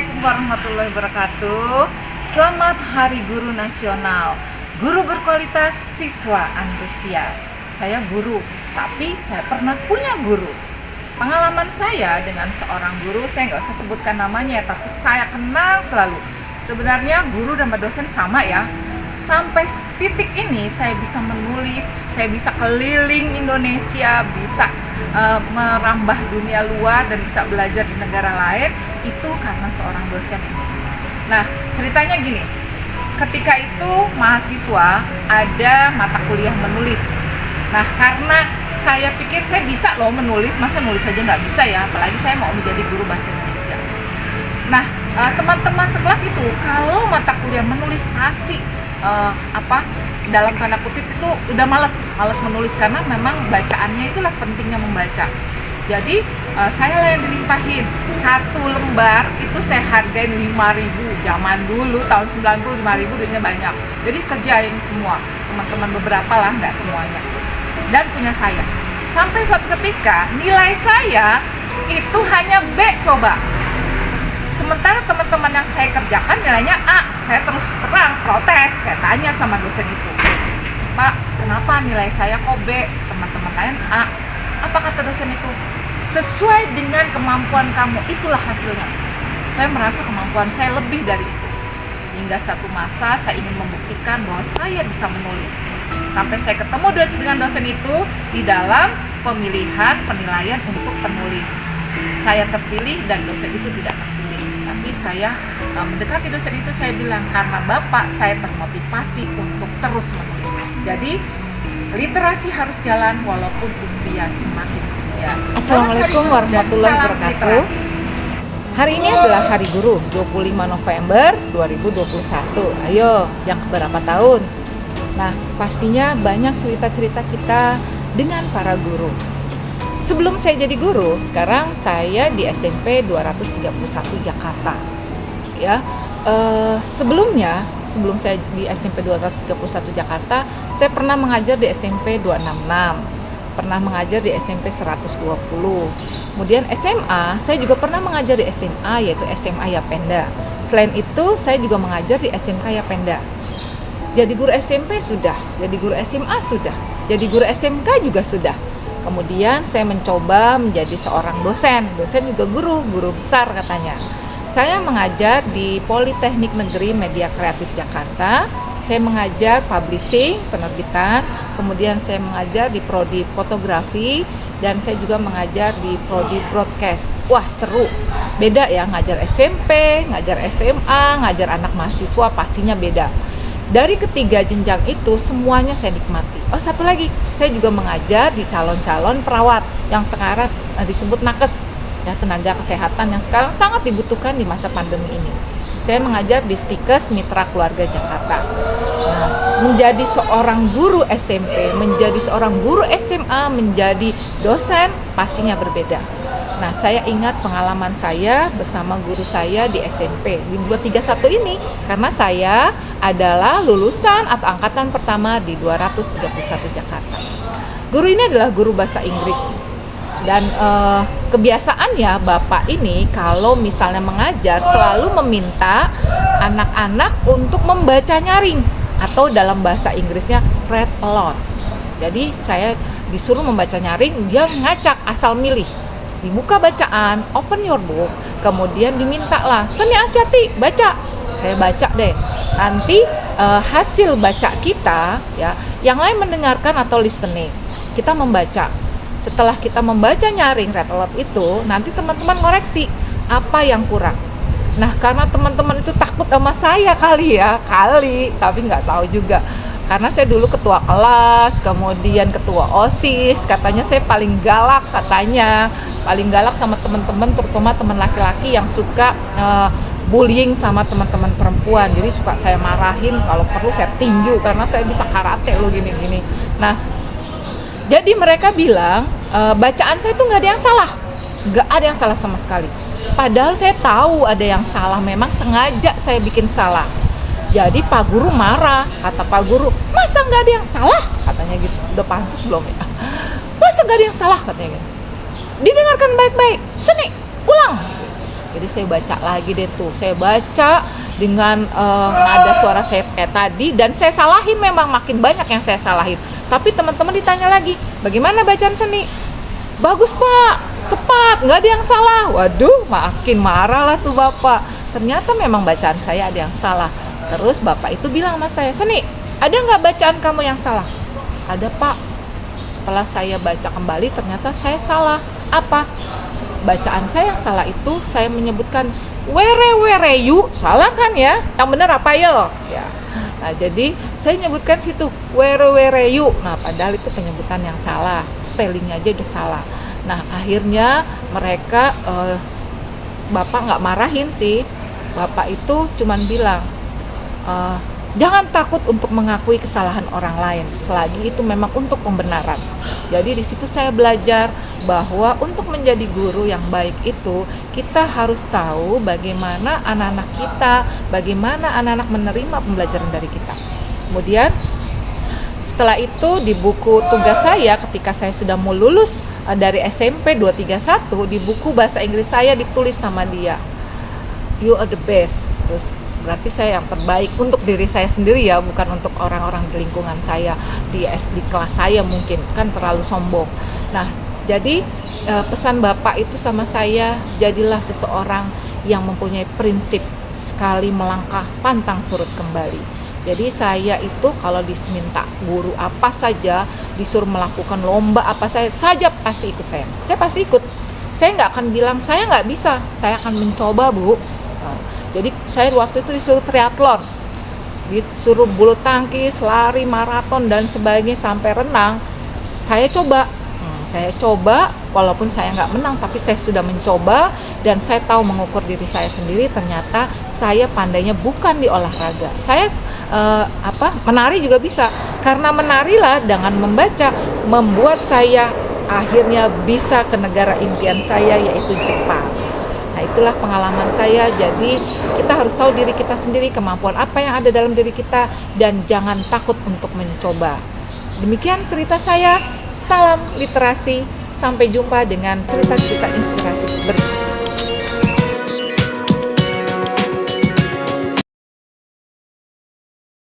Assalamualaikum warahmatullahi wabarakatuh. Selamat Hari Guru Nasional. Guru berkualitas, siswa antusias. Saya guru, tapi saya pernah punya guru. Pengalaman saya dengan seorang guru, saya nggak usah sebutkan namanya, tapi saya kenal selalu. Sebenarnya guru dan dosen sama ya. Sampai titik ini saya bisa menulis, saya bisa keliling Indonesia, bisa merambah dunia luar dan bisa belajar di negara lain, itu karena seorang dosen ini. Nah, ceritanya gini, ketika itu mahasiswa ada mata kuliah menulis. Nah, karena saya pikir saya bisa loh menulis, masa nulis aja nggak bisa ya, apalagi saya mau menjadi guru bahasa Indonesia. Nah, teman-teman sekelas itu kalau mata kuliah menulis pasti dalam tanda kutip itu udah males menulis, karena memang bacaannya itulah pentingnya membaca. Jadi saya lah yang dilimpahin, satu lembar itu saya hargain 5.000. Zaman dulu tahun 90 5.000 duitnya banyak. Jadi kerjain semua teman-teman, beberapa lah, nggak semuanya, dan punya saya. Sampai suatu ketika nilai saya itu hanya B coba. Sementara teman-teman yang saya kerjakan nilainya A. Saya terus terang protes, saya tanya sama dosen itu, Pak, kenapa nilai saya kok B, teman-teman lain A? Apa kata dosen itu? Sesuai dengan kemampuan kamu, itulah hasilnya. Saya merasa kemampuan saya lebih dari itu. Hingga satu masa saya ingin membuktikan bahwa saya bisa menulis. Sampai saya ketemu dengan dosen itu di dalam pemilihan penilaian untuk penulis. Saya terpilih dan dosen itu tidak terpilih. Tapi saya mendekati dosen itu, saya bilang, karena Bapak saya termotivasi untuk terus menulis. Jadi literasi harus jalan walaupun usia semakin senja. Assalamualaikum warahmatullahi wabarakatuh. Hari ini adalah Hari Guru, 25 November 2021. Ayo, yang keberapa tahun? Nah, pastinya banyak cerita-cerita kita dengan para guru. Sebelum saya jadi guru, sekarang saya di SMP 231 Jakarta. Ya, sebelum saya di SMP 231 Jakarta, saya pernah mengajar di SMP 266, pernah mengajar di SMP 120. Kemudian SMA, saya juga pernah mengajar di SMA, yaitu SMA Yapenda. Selain itu, saya juga mengajar di SMK Yapenda. Jadi guru SMP sudah, jadi guru SMA sudah, jadi guru SMK juga sudah. Kemudian saya mencoba menjadi seorang dosen juga guru besar katanya. Saya mengajar di Politeknik Negeri Media Kreatif Jakarta. Saya mengajar publishing, penerbitan. Kemudian saya mengajar di prodi fotografi, dan saya juga mengajar di prodi broadcast. Wah, seru. Beda ya, ngajar SMP, ngajar SMA, ngajar anak mahasiswa, pastinya beda. Dari ketiga jenjang itu semuanya saya nikmati. Oh, satu lagi, saya juga mengajar di calon-calon perawat yang sekarang disebut nakes, ya, tenaga kesehatan yang sekarang sangat dibutuhkan di masa pandemi ini. Saya mengajar di Stikes Mitra Keluarga Jakarta. Nah, menjadi seorang guru SMP, menjadi seorang guru SMA, menjadi dosen pastinya berbeda. Nah, saya ingat pengalaman saya bersama guru saya di SMP di 231 ini, karena saya adalah lulusan atau angkatan pertama di 231 Jakarta. Guru ini adalah guru bahasa Inggris. Dan kebiasaannya Bapak ini kalau misalnya mengajar selalu meminta anak-anak untuk membaca nyaring, atau dalam bahasa Inggrisnya read aloud. Jadi saya disuruh membaca nyaring, dia ngacak asal milih. Dibuka bacaan, open your book, kemudian dimintalah, Seni Asyati, baca. Saya baca deh. Nanti hasil baca kita, ya, yang lain mendengarkan atau listening, kita membaca. Setelah kita membaca nyaring read aloud itu, nanti teman-teman ngoreksi apa yang kurang. Nah, karena teman-teman itu takut sama saya kali, tapi nggak tahu juga. Karena saya dulu ketua kelas, kemudian ketua OSIS, katanya saya paling galak sama teman-teman, terutama teman laki-laki yang suka bullying sama teman-teman perempuan. Jadi suka saya marahin, kalau perlu saya tinju karena saya bisa karate loh gini-gini. Nah, jadi mereka bilang bacaan saya tuh nggak ada yang salah sama sekali. Padahal saya tahu ada yang salah, memang sengaja saya bikin salah. Jadi Pak Guru marah, kata Pak Guru, masa nggak ada yang salah? Katanya gitu, udah pantas belum ya? Masa nggak ada yang salah? Katanya gitu. Didengarkan baik-baik, sini, ulang. Jadi saya baca lagi deh tuh, saya baca dengan nada suara saya kayak tadi, dan saya salahin, memang makin banyak yang saya salahin. Tapi teman-teman ditanya lagi, bagaimana bacaan seni? Bagus Pak, tepat, nggak ada yang salah. Waduh, makin marah lah tuh Bapak. Ternyata memang bacaan saya ada yang salah. Terus Bapak itu bilang sama saya, Seni, ada nggak bacaan kamu yang salah? Ada Pak. Setelah saya baca kembali, ternyata saya salah. Apa? Bacaan saya yang salah itu, saya menyebutkan were yu, salah kan ya? Yang benar apa yo? Ya. Nah, jadi saya nyebutkan situ were yu. Nah, padahal itu penyebutan yang salah, spellingnya aja udah salah. Nah, akhirnya mereka Bapak nggak marahin sih. Bapak itu cuman bilang, jangan takut untuk mengakui kesalahan orang lain selagi itu memang untuk pembenaran. Jadi di situ saya belajar bahwa untuk menjadi guru yang baik itu kita harus tahu bagaimana anak-anak kita, bagaimana anak-anak menerima pembelajaran dari kita. Kemudian setelah itu di buku tugas saya ketika saya sudah mau lulus dari SMP 231, di buku bahasa Inggris saya ditulis sama dia, you are the best. Terus berarti saya yang terbaik untuk diri saya sendiri ya, bukan untuk orang-orang di lingkungan saya, di kelas saya mungkin, kan terlalu sombong. Nah, jadi pesan Bapak itu sama saya, jadilah seseorang yang mempunyai prinsip, sekali melangkah pantang surut kembali. Jadi saya itu kalau diminta guru apa saja, disuruh melakukan lomba apa saja pasti ikut saya. Saya pasti ikut. Saya nggak akan bilang saya nggak bisa, saya akan mencoba Bu. Jadi saya waktu itu disuruh triathlon, disuruh bulu tangkis, lari, maraton dan sebagainya sampai renang. Saya coba, walaupun saya nggak menang, tapi saya sudah mencoba dan saya tahu mengukur diri saya sendiri. Ternyata saya pandainya bukan di olahraga. Saya menari juga bisa. Karena menarilah dengan membaca membuat saya akhirnya bisa ke negara impian saya, yaitu Jepang. Nah, itulah pengalaman saya. Jadi kita harus tahu diri kita sendiri, kemampuan apa yang ada dalam diri kita, dan jangan takut untuk mencoba. Demikian cerita saya. Salam literasi. Sampai jumpa dengan cerita-cerita inspirasi berikutnya.